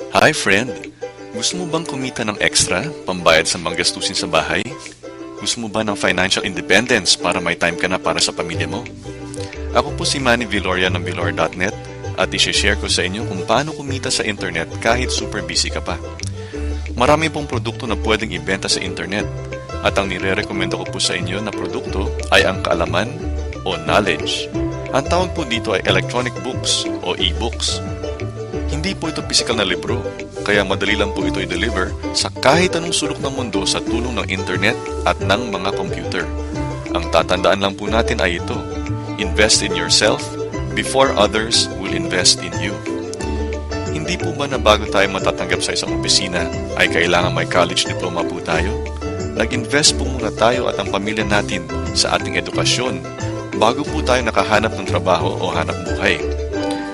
Hi friend! Gusto mo bang kumita ng extra, pambayad sa mga gastusin sa bahay? Gusto mo ba ng financial independence para may time ka na para sa pamilya mo? Ako po si Manny Viloria ng Vilor.net at i-share ko sa inyo kung paano kumita sa internet kahit super busy ka pa. Marami pong produkto na pwedeng ibenta sa internet at ang nire-recommend ko po sa inyo na produkto ay ang kaalaman o knowledge. Ang tawag po dito ay electronic books o e-books. Hindi po ito physical na libro, kaya madali lang po ito i-deliver sa kahit anong sulok ng mundo sa tulong ng internet at ng mga computer. Ang tatandaan lang po natin ay ito: invest in yourself before others will invest in you. Hindi po ba na bago tayo matatanggap sa isang opisina ay kailangan may college diploma po tayo? Nag-invest po muna tayo at ang pamilya natin sa ating edukasyon bago po tayo nakahanap ng trabaho o hanap buhay.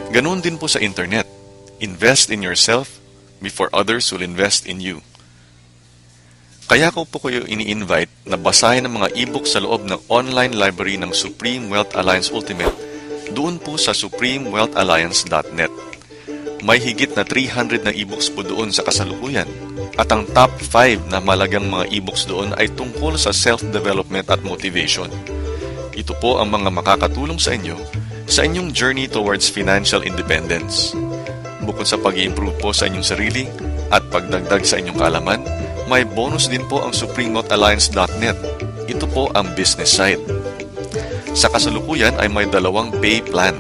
Ganoon din po sa internet. Invest in yourself before others will invest in you. Kaya ko po kayo ini-invite na basahin ang mga e-book sa loob ng online library ng Supreme Wealth Alliance Ultimate doon po sa supremewealthalliance.net. May higit na 300 na e-books po doon sa kasalukuyan at ang top 5 na malagang mga e-books doon ay tungkol sa self-development at motivation. Ito po ang mga makakatulong sa inyo sa inyong journey towards financial independence. Bukod sa pag-i-improve po sa inyong sarili at pagdagdag sa inyong kaalaman, may bonus din po ang supremewealthalliance.net. Ito po ang business side. Sa kasalukuyan ay may dalawang pay plan,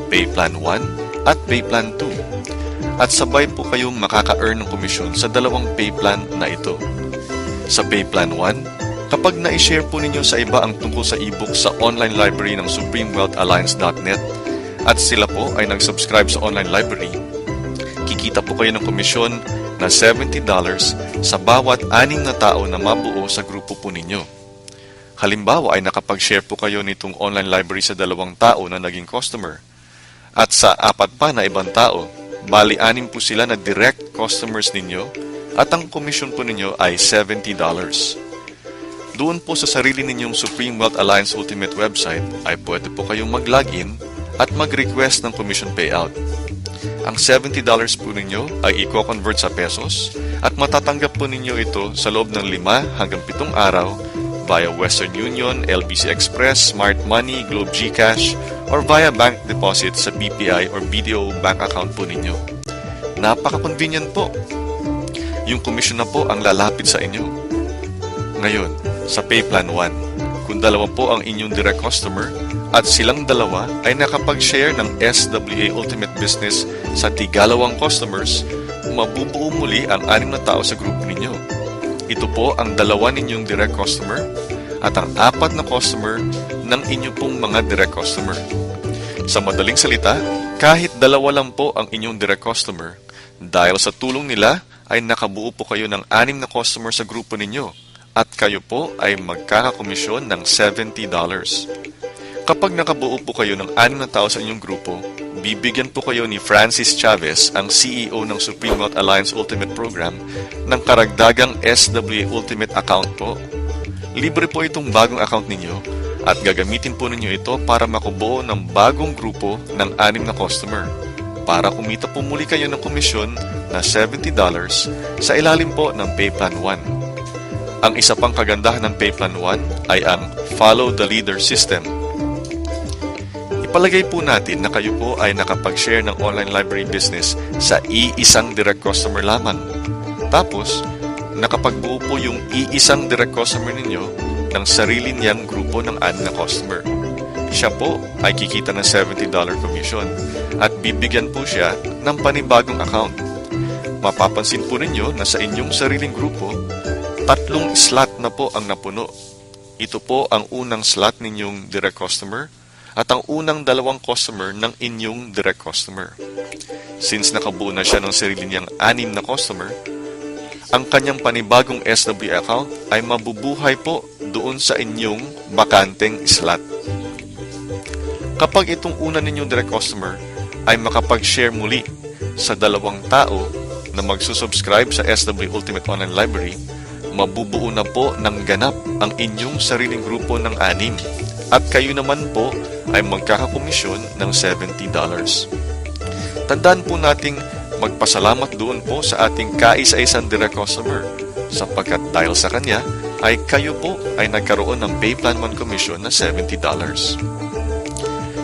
Pay Plan 1 at Pay Plan 2. At sabay po kayong makaka-earn ng komisyon sa dalawang pay plan na ito. Sa Pay Plan 1, kapag na-share po ninyo sa iba ang tungkol sa e-book sa online library ng supremewealthalliance.net at sila po ay nag-subscribe sa online library, kikita po kayo ng komisyon na $70 sa bawat 6 na tao na mabuo sa grupo po ninyo. Halimbawa ay nakapag-share po kayo nitong online library sa 2 tao na naging customer. At sa 4 pa na ibang tao, bali 6 po sila na direct customers ninyo at ang komisyon po ninyo ay $70. Doon po sa sarili ninyong Supreme Wealth Alliance Ultimate website ay pwede po kayong mag-login at mag-request ng commission payout. Ang $70 po ninyo ay i-convert sa pesos at matatanggap po ninyo ito sa loob ng 5 hanggang 7 araw via Western Union, LBC Express, Smart Money, Globe GCash, or via bank deposit sa BPI or BDO bank account po ninyo. Napaka-convenient po. Yung commission na po ang lalapit sa inyo. Ngayon, sa Pay Plan 1, kung 2 po ang inyong direct customer at silang 2 ay nakapag-share ng SWA Ultimate Business sa 2 customers, mabubuo muli ang 6 na tao sa group ninyo. Ito po ang 2 ninyong direct customer at ang 4 na customer ng inyo pong mga direct customer. Sa madaling salita, kahit 2 lang po ang inyong direct customer, dahil sa tulong nila ay nakabuo po kayo ng 6 na customer sa grupo ninyo at kayo po ay magkakakomisyon ng $70. Kapag nakabuo po kayo ng 6 na tao sa inyong grupo, bibigyan po kayo ni Francis Chavez, ang CEO ng Supreme Wealth Alliance Ultimate Program, ng karagdagang SWA Ultimate account po. Libre po itong bagong account ninyo at gagamitin po ninyo ito para makubuo ng bagong grupo ng 6 na customer para kumita po muli kayo ng komisyon na $70 sa ilalim po ng Pay Plan 1. Ang isa pang kagandahan ng Pay Plan 1 ay ang Follow the Leader system. Ipalagay po natin na kayo po ay nakapag-share ng online library business sa iisang direct customer lamang. Tapos, nakapagbuo po yung iisang direct customer ninyo ng sarili niyang grupo ng 6 na customer. Siya po ay kikita ng $70 commission at bibigyan po siya ng panibagong account. Mapapansin po ninyo na sa inyong sariling grupo, 3 slot na po ang napuno. Ito po ang unang slot ninyong direct customer at ang unang 2 customer ng inyong direct customer. Since nakabuo na siya ng sarili niyang 6 na customer, ang kanyang panibagong SW account ay mabubuhay po doon sa inyong bakanteng slot. Kapag itong una ninyong direct customer ay makapag-share muli sa 2 tao na magsusubscribe sa SW Ultimate Online Library, mabubuo na po ng ganap ang inyong sariling grupo ng 6 at kayo naman po ay magkakakomisyon ng $70. Tandaan po nating magpasalamat doon po sa ating kaisa-isang direct customer sapagkat dahil sa kanya ay kayo po ay nagkaroon ng PayPlan 1 commission na $70.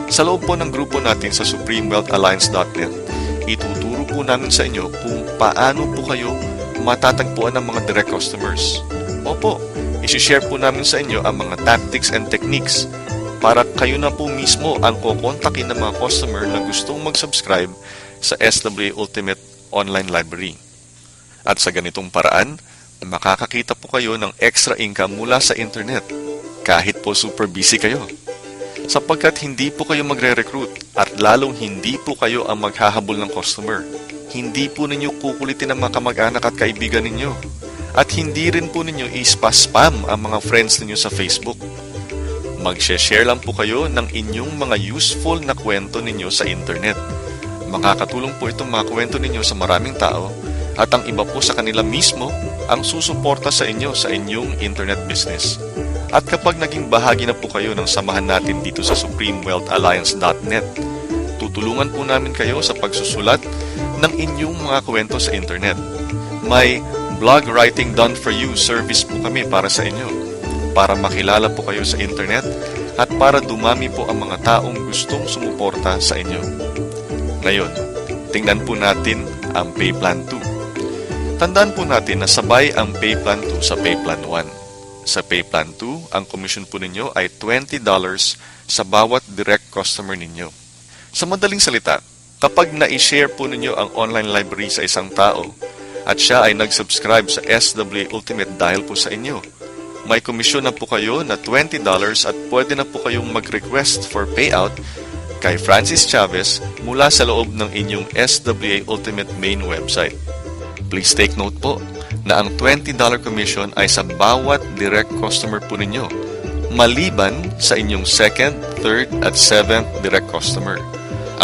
Sa loob po ng grupo natin sa supremewealthalliance.net, ituturo po namin sa inyo kung paano po kayo matatagpuan ng mga direct customers. Opo, isi-share po namin sa inyo ang mga tactics and techniques para kayo na po mismo ang kukontakin ng mga customer na gustong mag-subscribe sa SWA Ultimate Online Library. At sa ganitong paraan, makakakita po kayo ng extra income mula sa internet kahit po super busy kayo. Sapagkat hindi po kayo magre-recruit at lalong hindi po kayo ang maghahabol ng customer. Hindi po ninyo kukulitin ang mga kamag-anak at kaibigan ninyo. At hindi rin po ninyo ispa-spam ang mga friends ninyo sa Facebook. Mag-share lang po kayo ng inyong mga useful na kwento ninyo sa internet. Makakatulong po itong mga kwento ninyo sa maraming tao at ang iba po sa kanila mismo ang susuporta sa inyo sa inyong internet business. At kapag naging bahagi na po kayo ng samahan natin dito sa supremewealthalliance.net, tutulungan po namin kayo sa pagsusulat ng inyong mga kwento sa internet. May blog writing done for you service po kami para sa inyo, para makilala po kayo sa internet at para dumami po ang mga taong gustong sumuporta sa inyo. Ngayon, tingnan po natin ang PayPlan 2. Tandaan po natin na sabay ang PayPlan 2 sa PayPlan 1. Sa PayPlan 2, ang commission po ninyo ay $20 sa bawat direct customer ninyo. Sa madaling salita, kapag na-share po ninyo ang online library sa isang tao at siya ay nag-subscribe sa SWA Ultimate dahil po sa inyo, may komisyon na po kayo na $20 at pwede na po kayong mag-request for payout kay Francis Chavez mula sa loob ng inyong SWA Ultimate main website. Please take note po na ang $20 commission ay sa bawat direct customer po ninyo, maliban sa inyong second, third, at seventh direct customer.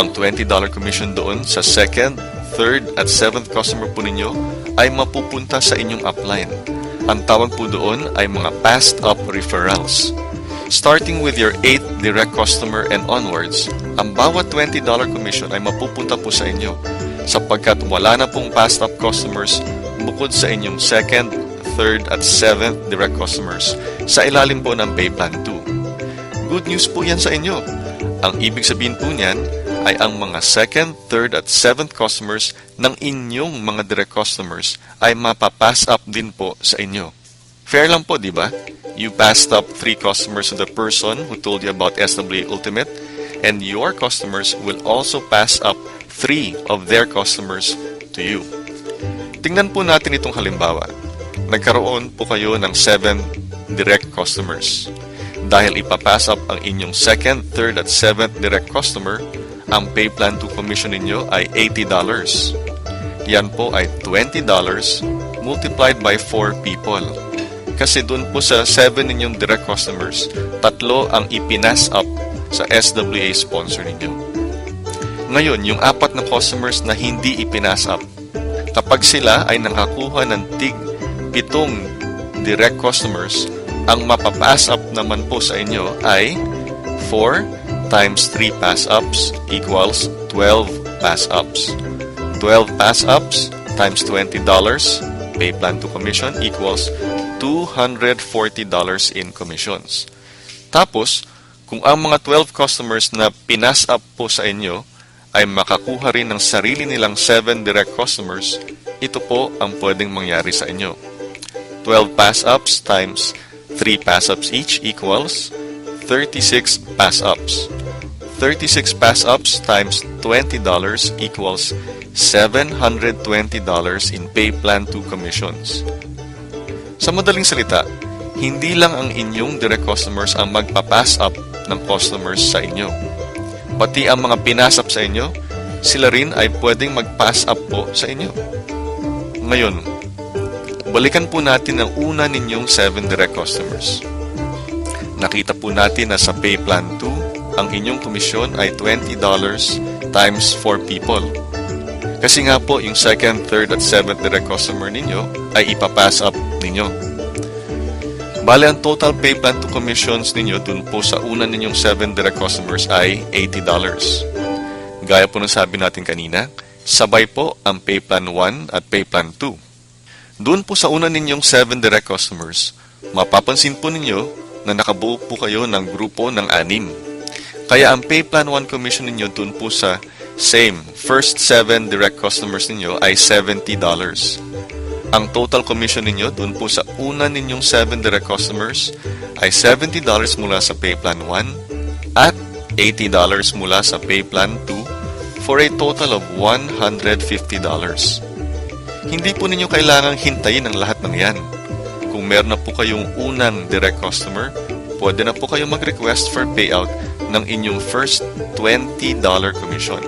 Ang $20 commission doon sa second, third, at seventh customer po ninyo ay mapupunta sa inyong upline. Ang tawag po doon ay mga passed up referrals. Starting with your 8th direct customer and onwards, ang bawat $20 commission ay mapupunta po sa inyo sapagkat wala na pong passed up customers bukod sa inyong 2nd, 3rd, at 7th direct customers sa ilalim po ng PayPlan 2. Good news po yan sa inyo. Ang ibig sabihin po niyan ay ang mga 2nd, 3rd, at 7th customers ng inyong mga direct customers ay mapapass up din po sa inyo. Fair lang po, di ba? You passed up 3 customers to the person who told you about SWA Ultimate, and your customers will also pass up 3 of their customers to you. Tingnan po natin itong halimbawa. Nagkaroon po kayo ng 7 direct customers. Dahil ipapass up ang inyong 2nd, 3rd, at 7th direct customer, ang PayPlan 2 commission ninyo ay $80. Yan po ay $20 multiplied by 4 people. Kasi dun po sa 7 ninyong direct customers, 3 ang ipinas up sa SWA sponsor ninyo. Ngayon, yung 4 na customers na hindi ipinas up, kapag sila ay nakakuha ng tig 7 direct customers, ang mapapass up naman po sa inyo ay 4 times 3 pass-ups equals 12 pass-ups. 12 pass-ups times $20 PayPlan 2 commission equals $240 in commissions. Tapos, kung ang mga 12 customers na pinas up po sa inyo ay makakuha rin ng sarili nilang 7 direct customers, ito po ang pwedeng mangyari sa inyo. 12 pass-ups times 3 pass-ups each equals 36 pass-ups. 36 pass-ups times $20 equals $720 in PayPlan 2 commissions. Sa madaling salita, hindi lang ang inyong direct customers ang magpa-pass up ng customers sa inyo. Pati ang mga pinasap sa inyo, sila rin ay pwedeng mag-pass up po sa inyo. Ngayon, balikan po natin ang una ninyong 7 direct customers. Nakita po natin na sa PayPlan 2, ang inyong komisyon ay $20 times 4 people. Kasi nga po, yung 2nd, 3rd, at 7th direct customer ninyo ay ipapass up ninyo. Bale, ang total PayPlan 2 commissions ninyo dun po sa una ninyong 7 direct customers ay $80. Gaya po ng sabi natin kanina, Sabay po ang Pay Plan 1 at Pay Plan 2. Doon po sa una ninyong 7 direct customers, mapapansin po ninyo na nakabuo po kayo ng grupo ng 6. Kaya ang Pay Plan 1 commission ninyo doon po sa first 7 direct customers ninyo ay $70. Ang total commission ninyo doon po sa una ninyong 7 direct customers ay $70 mula sa Pay Plan 1 at $80 mula sa Pay Plan 2 for a total of $150. Hindi po ninyo kailangang hintayin ang lahat ng yan. Kung meron na po kayong unang direct customer, pwede na po kayo mag-request for payout ng inyong first $20 commission.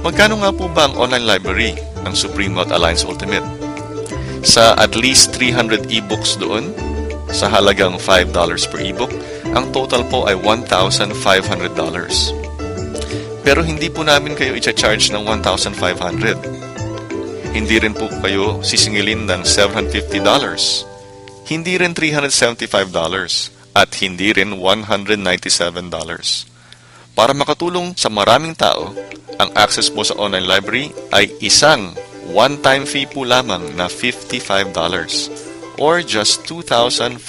Magkano nga po ba ang online library ng Supreme Wealth Alliance Ultimate? Sa at least 300 ebooks doon, sa halagang $5 per ebook, ang total po ay $1,500. Pero hindi po namin kayo i-charge ng $1,500. Hindi rin po kayo sisingilin ng $750. Hindi rin $375 at hindi rin $197. Para makatulong sa maraming tao, ang access po sa online library ay isang one-time fee po lamang na $55 or just 2,500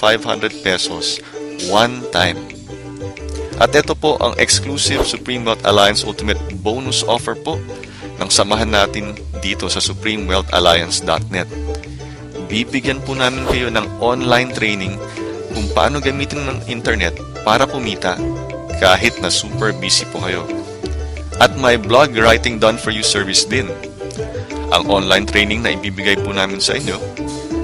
pesos one time. At ito po ang exclusive Supreme Wealth Alliance Ultimate bonus offer po ng samahan natin dito sa supremewealthalliance.net. Bibigyan po namin kayo ng online training kung paano gamitin ng internet para kumita kahit na super busy po kayo. At may blog writing done for you service din. Ang online training na ibibigay po namin sa inyo,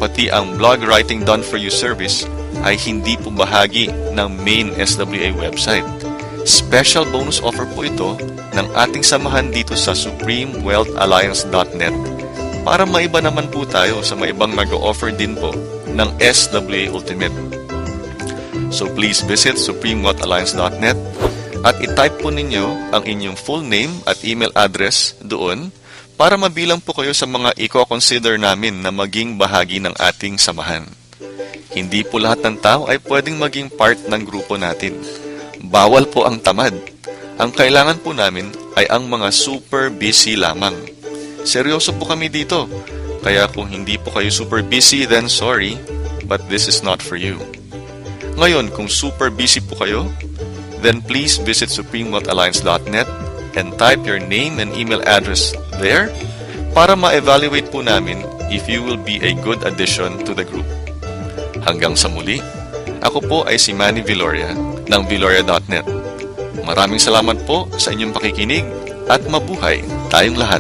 pati ang blog writing done for you service ay hindi po bahagi ng main SWA website. Special bonus offer po ito ng ating samahan dito sa supremewealthalliance.net para maiba naman po tayo sa maibang nag-o-offer din po ng SWA Ultimate. So please visit supremewealthalliance.net at i-type po ninyo ang inyong full name at email address doon para mabilang po kayo sa mga i-consider namin na maging bahagi ng ating samahan. Hindi po lahat ng tao ay pwedeng maging part ng grupo natin. Bawal po ang tamad. Ang kailangan po namin ay ang mga super busy lamang. Seryoso po kami dito. Kaya kung hindi po kayo super busy, then sorry, but this is not for you. Ngayon, kung super busy po kayo, then please visit supremewealthalliance.net and type your name and email address there para ma-evaluate po namin if you will be a good addition to the group. Hanggang sa muli, ako po ay si Manny Viloria ng Viloria.net. Maraming salamat po sa inyong pakikinig at mabuhay tayong lahat.